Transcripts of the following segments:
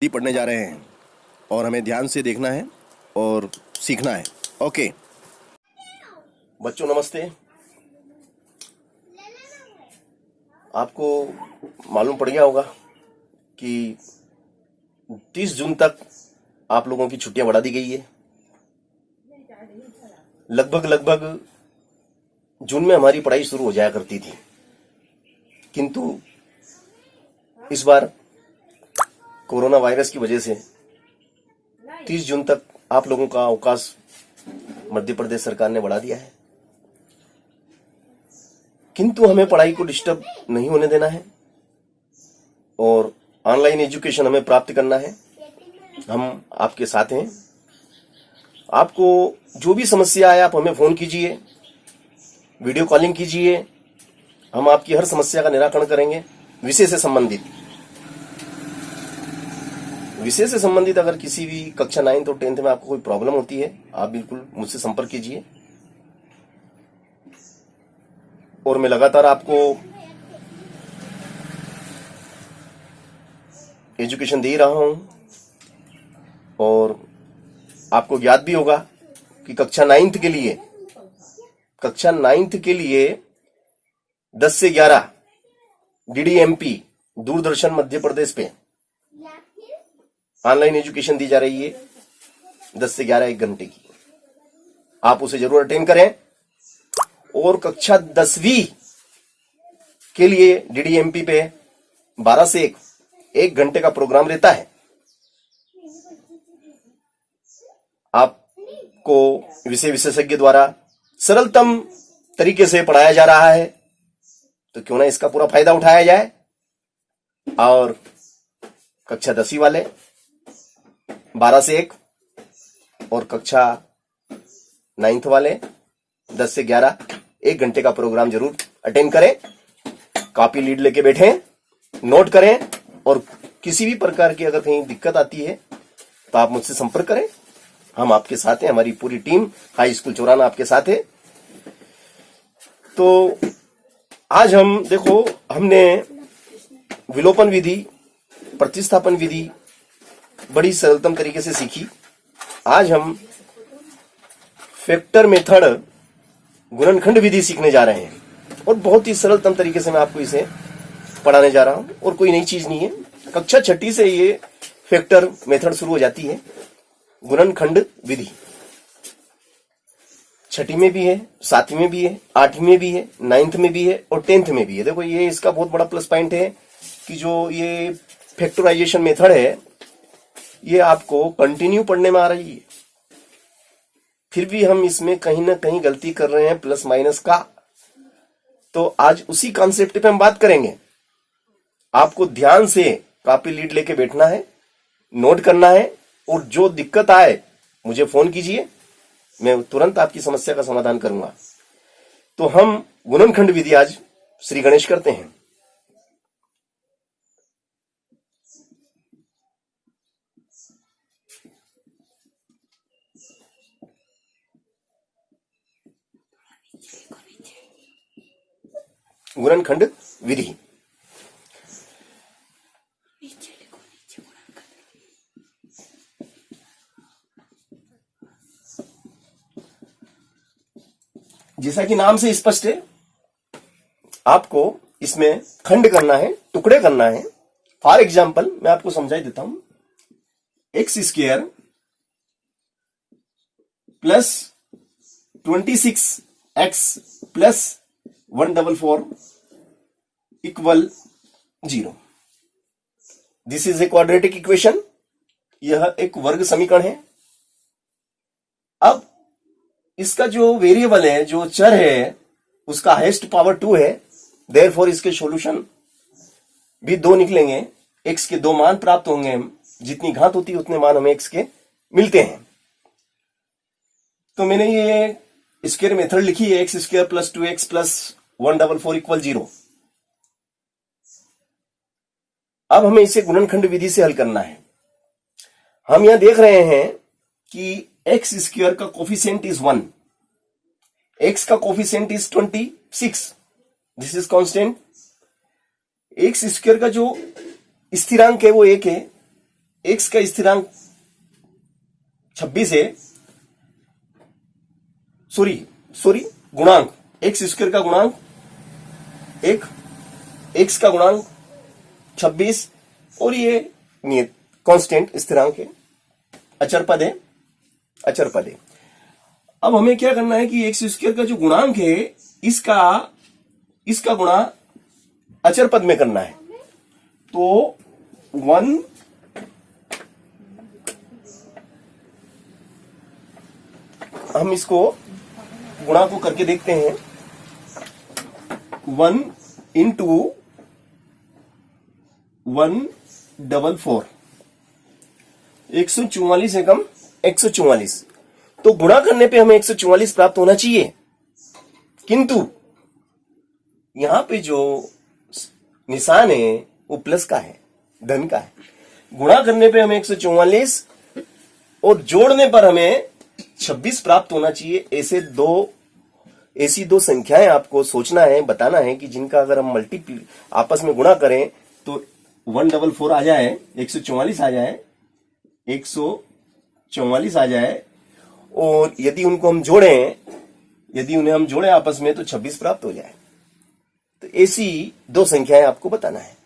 पढ़ने जा रहे हैं और हमें ध्यान से देखना है और सीखना है। ओके बच्चों, नमस्ते। आपको मालूम पड़ गया होगा कि 30 जून तक आप लोगों की छुट्टियां बढ़ा दी गई है। लगभग जून में हमारी पढ़ाई शुरू हो जाया करती थी, किंतु इस बार कोरोना वायरस की वजह से 30 जून तक आप लोगों का अवकाश मध्य प्रदेश सरकार ने बढ़ा दिया है। किंतु हमें पढ़ाई को डिस्टर्ब नहीं होने देना है और ऑनलाइन एजुकेशन हमें प्राप्त करना है। हम आपके साथ हैं। आपको जो भी समस्या आए आप हमें फोन कीजिए, वीडियो कॉलिंग कीजिए। हम आपकी हर समस्या का निराकरण करेंगे। विषय से संबंधित अगर किसी भी कक्षा 9 और 10th में आपको कोई प्रॉब्लम होती है, आप बिल्कुल मुझसे संपर्क कीजिए और मैं लगातार आपको एजुकेशन दे रहा हूं। और आपको ज्ञात भी होगा कि कक्षा 9th के लिए 10 से 11 DDMP दूरदर्शन मध्य प्रदेश पे ऑनलाइन एजुकेशन दी जा रही है 10 से 11 1 घंटे की। आप उसे जरूर अटेंड करें। और कक्षा 10वीं के लिए DDMP पे 12 से 1 घंटे का प्रोग्राम रहता है। आपको विषय विशेषज्ञ द्वारा सरलतम तरीके से पढ़ाया जा रहा है, तो क्यों ना इसका पूरा फायदा उठाया जाए। और कक्षा 10वीं वाले 12 से 1 और कक्षा 9th वाले 10 से 11 1 घंटे का प्रोग्राम जरूर अटेंड करें। कॉपी लीड लेके बैठें, नोट करें और किसी भी प्रकार की अगर कहीं दिक्कत आती है तो आप मुझसे संपर्क करें। हम आपके साथ हैं। हमारी पूरी टीम हाई स्कूल चौराना आपके साथ है। तो आज हम देखो, हमने विलोपन विधि, प्रतिस्थापन विधि बड़ी सरलतम तरीके से सीखी। आज हम फैक्टर मेथड, गुणनखंड विधि सीखने जा रहे हैं और बहुत ही सरलतम तरीके से मैं आपको इसे पढ़ाने जा रहा हूं और कोई नई चीज नहीं है। कक्षा 6ठी से ये फैक्टर मेथड शुरू हो जाती है, गुणनखंड विधि। 6ठी में भी है, 7वीं में भी है, 8वीं में भी है, 9th में भी है और 10th में भी है। देखो, ये इसका बहुत बड़ा प्लस पॉइंट है कि जो ये फैक्टराइजेशन मेथड है ये आपको कंटिन्यू पढ़ने में आ रही है। फिर भी हम इसमें कहीं ना कहीं गलती कर रहे हैं प्लस माइनस का। तो आज उसी कॉन्सेप्ट पे हम बात करेंगे। आपको ध्यान से कॉपी लीड लेके बैठना है, नोट करना है और जो दिक्कत आए मुझे फोन कीजिए, मैं तुरंत आपकी समस्या का समाधान करूंगा। तो हम गुणनखंड विधि आज श्री गणेश करते हैं। गुणनखंड विधि जैसा कि नाम से स्पष्ट है, आपको इसमें खंड करना है, टुकड़े करना है। फॉर एग्जाम्पल मैं आपको समझाई देता हूं। x² plus 26x plus 144 equal 0। This is a quadratic equation. यह एक वर्ग समीकरण है। अब इसका जो वेरिएबल है, जो चर है, उसका हाईएस्ट पावर 2 है। देयरफॉर इसके सॉल्यूशन भी 2 निकलेंगे। x के 2 मान प्राप्त होंगे। जितनी घात होती है उतने मान हमें x के मिलते हैं। तो मैंने ये स्क्वायर मेथड लिखी है, x² plus 2x plus 144 equal 0। अब हमें इसे गुणनखंड विधि से हल करना है। हम यहां देख रहे हैं कि x² का कोफिशिएंट इज 1, x का coefficient is 26, this is constant. x² का जो स्थिरांक है वो 1 है x का स्थिरांक 26 है, सॉरी गुणांक एक्स स्क्वायर का गुणांक एक, x का गुणांक 26 और ये नियत कांस्टेंट स्थिरांक है, अचर पद है। अब हमें क्या करना है कि एक्स स्क्वायर का जो गुणांक है इसका गुणा अचर पद में करना है। तो 1 हम इसको गुणा को करके देखते हैं। 1 इंटू 144, 144 एकम 144। तो गुणा करने पे हमें 144 प्राप्त होना चाहिए, किंतु यहां पे जो निशान है वो प्लस का है, धन का है। गुणा करने पे हमें 144 और जोड़ने पर हमें 26 प्राप्त होना चाहिए। ऐसी दो संख्याएं आपको सोचना है, बताना है कि जिनका अगर हम मल्टीप्ल आपस में गुणा करें तो 144 आ जाए, 144 आ जाए, 144 आ जाए, और यदि उनको हम जोड़ें, यदि उन्हें हम जोड़ें आपस में तो 26 प्राप्त हो जाए। तो ऐसी दो संख्याएं आपको बताना है।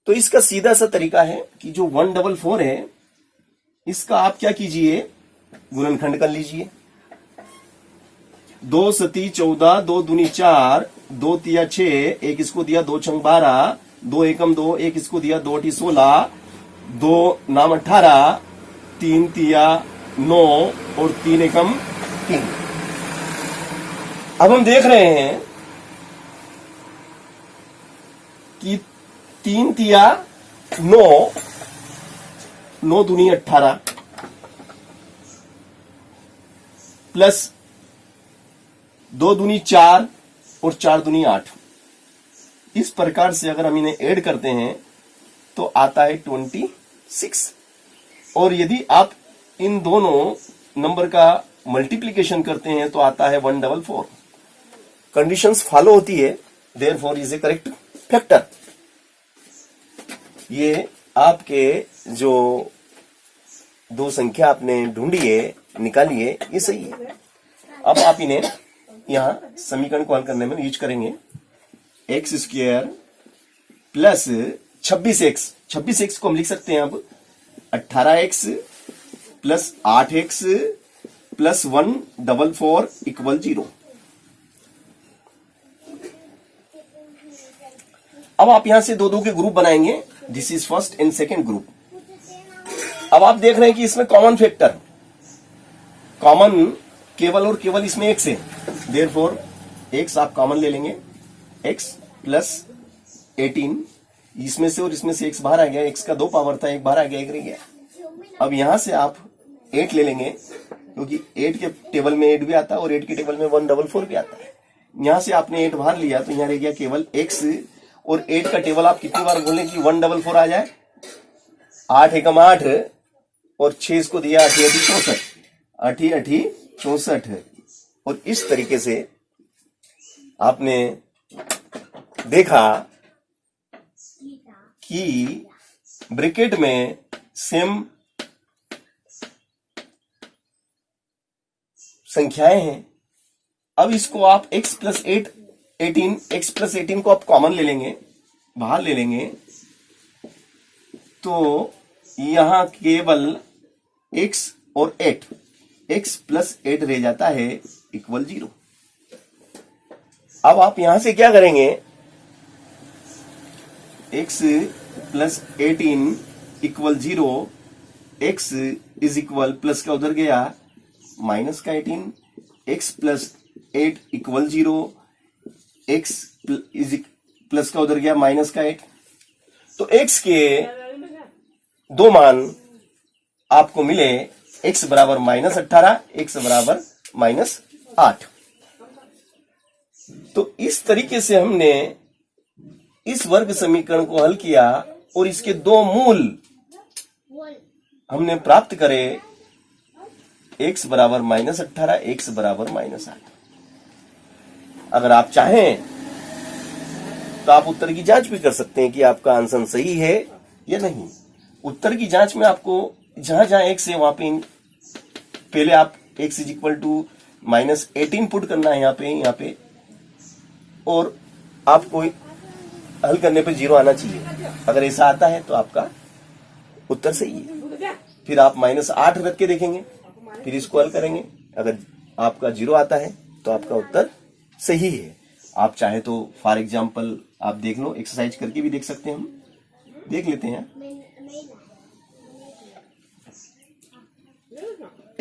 तो इसका सीधा सा तरीका है कि जो 144 है इसका आप क्या कीजिए, गुणनखंड कर लीजिए। 2 सती 14, 2 दूनी 4, 2 तिया 6, एक इसको दिया 2 छंग 12, 2 एकम 2, एक इसको दिया 2 अठी 16, 2 नाम 18, 3 तिया 9 और 3 एकम 3। अब हम देख रहे हैं कि 3 तिया 9, 9 दूनी 18 प्लस 2 दूनी 4 और 4 दूनी 8। इस प्रकार से अगर हम इन्हें ऐड करते हैं तो आता है 26। और यदि आप इन दोनों नंबर का मल्टीप्लिकेशन करते हैं तो आता है 144। कंडीशंस फॉलो होती है, therefore is A correct factor. ये आपके जो दो संख्या आपने ढूंढी है, निकाली है, ये सही है। अब आप इन्हें यहां समीकरण को हल करने में यूज करेंगे। एक्स स्क्वायर प्लस 26x को हम लिख सकते हैं अब 18x plus 8x plus 144 equal 0। अब आप यहां से दो के ग्रुप बनाएंगे। This is first and second group. अब आप देख रहे हैं कि इसमें कॉमन फैक्टर, कॉमन केवल और केवल इसमें x है, देयरफॉर x आप कॉमन ले लेंगे। x प्लस 18, इसमें से और इसमें से x बाहर आ गया, x का 2 पावर था, एक बाहर आ गया, एक रह गया। अब यहां से आप 8 ले लेंगे, क्योंकि 8 के टेबल में 8 भी आता है और 8 के टेबल में 144 भी आता है। यहां से आपने 8 बाहर लिया तो यहां रह गया केवल x, और 8 का टेबल आप कितनी बार बोलें कि 144 आ जाए। 8 एकम 8 और 6 इसको दिया 8 8 64, 8 8 64। और इस तरीके से आपने देखा कि ब्रैकेट में सेम संख्याएं हैं। अब इसको आप x प्लस 18, x प्लस 18 को आप कॉमन ले लेंगे, बाहर ले लेंगे, तो यहां केवल x और 8, x प्लस 8 रह जाता है इक्वल 0। अब आप यहां से क्या करेंगे, x plus 18 equal 0, x is equal plus का उधर गया माइनस का 18, x plus 8 equal 0, x is plus का उधर गया माइनस का 8। तो x के दो मान आपको मिले, x बराबर -18, x बराबर -8। तो इस तरीके से हमने इस वर्ग समीकरण को हल किया और इसके दो मूल हमने प्राप्त करे, x बराबर -18, x बराबर -8। अगर आप चाहें तो आप उत्तर की जांच भी कर सकते हैं कि आपका आंसर सही है या नहीं। उत्तर की जांच में आपको जहां जहां x है वहां पे पहले आप x is equal to -18 put करना है यहाँ पे और आपको हल करने पे 0 आना चाहिए। अगर ऐसा आता है तो आपका उत्तर सही है। फिर आप -8 रख के देखेंगे, फिर इसको हल करेंगे। अगर आपका 0 आता है तो आपका उत्तर सही है। आप चाहे तो फॉर एग्जाम्पल आप देख लो, एक्सरसाइज करके भी देख सकते हैं। हम देख लेते हैं।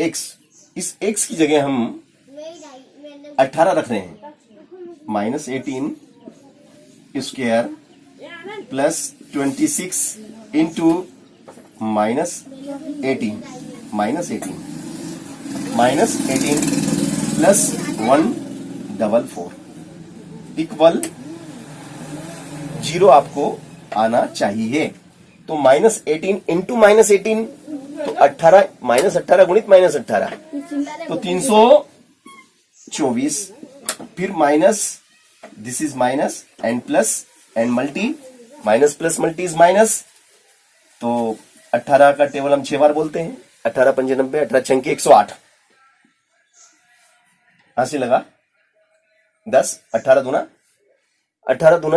x, इस x की जगह हम 18 रख रहे हैं। -18 square plus 26 into -18 plus 144 equal 0 आपको आना चाहिए। तो -18 इंटू -18 तो 18 -18 गुणित -18 तो 324, फिर minus, this is minus and plus and multi, minus plus multi is minus. तो 18 का टेबल हम 6 बार बोलते हैं। 18 पंजे 90, 18 छंके 108। हंसी लगा 10, 18 दूना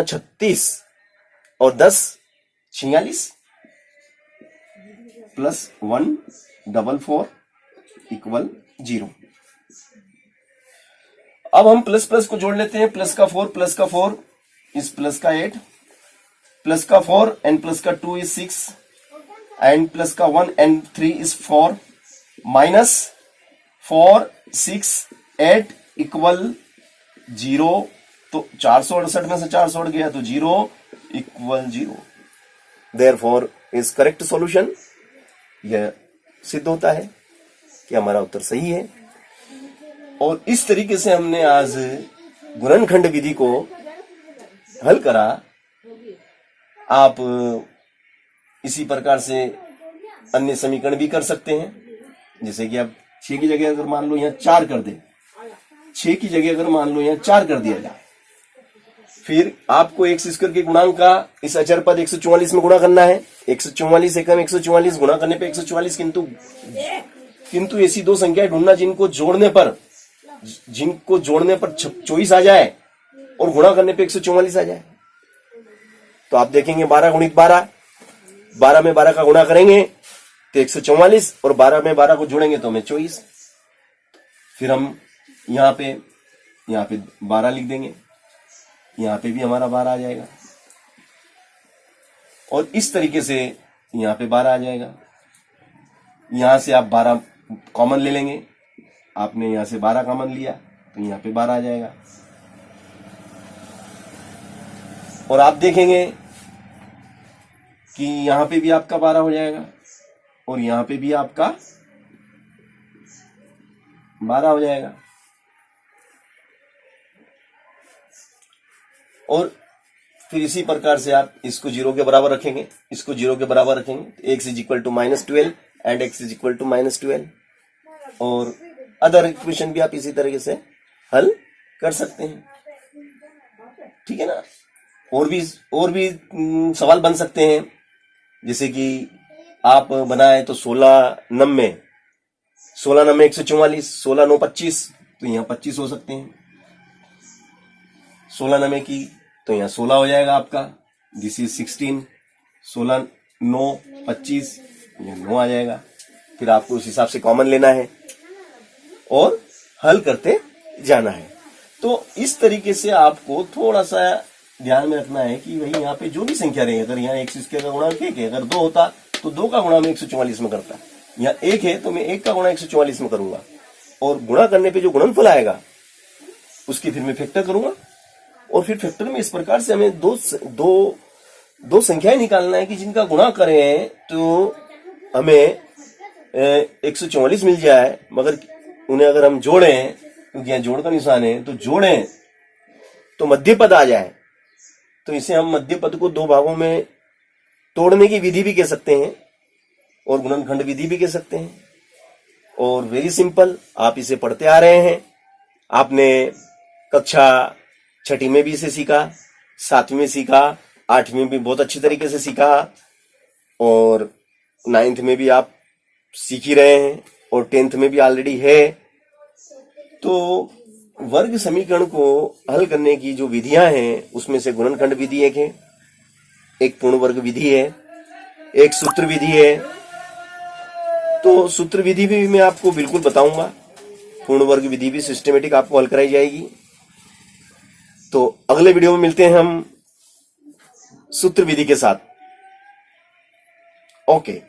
36 और 10 46 प्लस 144 इक्वल 0। अब हम प्लस प्लस को जोड़ लेते हैं। प्लस का 4 इस प्लस का 8, प्लस का 4 एंड प्लस का 2 इज 6 एंड प्लस का 1 एंड 3 इज 4 माइनस 4 6 8 इक्वल 0। तो 468 में से 400 हट गया तो 0 equal 0। Therefore is correct solution. यह सिद्ध होता है कि हमारा उत्तर सही है। और इस तरीके से हमने आज गुणनखंड विधि को हल करा। आप इसी प्रकार से अन्य समीकरण भी कर सकते हैं। जैसे कि आप 6 की जगह अगर मान लो यहाँ 4 कर दे, 6 की जगह अगर मान लो यहाँ 4 कर दिया जाए, फिर आपको x स्क्वायर के गुणांक का इस अचर पद 144 में गुणा करना है। 144 एकम 144 गुणा करने पे 144, किंतु ऐसी दो संख्याएं ढूंढना जिनको जोड़ने पर 24 आ जाए और गुणा करने पे 144 आ जाए। तो आप देखेंगे 12 गुणित 12, 12 में 12 का गुणा करेंगे तो 144 और 12 में 12 को जोड़ेंगे तो हमें 24। फिर हम यहाँ पे 12 लिख देंगे, यहाँ पे भी हमारा 12 आ जाएगा और इस तरीके से यहाँ पे 12 आ जाएगा। यहां से आप 12 कॉमन ले लेंगे। आपने यहां से 12 कॉमन लिया तो यहाँ पे 12 आ जाएगा। और आप देखेंगे कि यहां पे भी आपका 12 हो जाएगा और यहां पे भी आपका 12 हो जाएगा। और फिर इसी प्रकार से आप इसको 0 के बराबर रखेंगे, इसको 0 के बराबर रखेंगे। x is equal to -12 and x is equal to -12। और अदर इक्वेशन भी आप इसी तरीके से हल कर सकते हैं। ठीक है ना। और भी सवाल बन सकते हैं। जैसे कि आप बनाए तो 16 नम्मे 144, 16 9 25, तो यहाँ 25 हो सकते हैं। 16 नम्मे की तो यहाँ 16 हो जाएगा आपका। दिस इज 16, 16 9 25, ये 9 आ जाएगा। फिर आपको उस हिसाब से कॉमन लेना है और हल करते जाना है। तो इस तरीके से आपको थोड़ा सा ध्यान में रखना है कि भाई यहाँ पे जो भी संख्या रही, अगर यहाँ x स्क्वायर का गुणांक 1 है, अगर 2 होता तो 2 का गुणा मैं 144 में करता। यहाँ 1 है तो मैं 1 का गुणा 144 में करूंगा और गुणा करने पे जो गुणनफल आएगा उसकी फिर मैं फैक्टर करूंगा। और फिर फैक्टर में इस प्रकार से हमें दो संख्याएं निकालना है कि जिनका गुणा करें तो हमें 144 मिल जाए, मगर उन्हें अगर हम जोड़ें, क्योंकि यहाँ जोड़ का निशान है, तो जोड़ें तो मध्य पद आ जाए। तो इसे हम मध्य पद को 2 भागों में तोड़ने की विधि भी कह सकते हैं और गुणनखंड विधि भी कह सकते हैं। और वेरी सिंपल, आप इसे पढ़ते आ रहे हैं। आपने कक्षा 6ठी में भी इसे सीखा, 7वीं में सीखा, 8वीं में भी बहुत अच्छी तरीके से सीखा और नाइन्थ में भी आप सीख ही रहे हैं और 10th में भी ऑलरेडी है। तो वर्ग समीकरण को हल करने की जो विधियां हैं उसमें से गुणनखंड विधि एक है, एक पूर्ण वर्ग विधि है, एक सूत्र विधि है। तो सूत्र विधि भी मैं आपको बिल्कुल बताऊंगा, पूर्ण वर्ग विधि भी सिस्टमेटिक आपको हल कराई जाएगी। तो अगले वीडियो में मिलते हैं हम सूत्र विधि के साथ। ओके।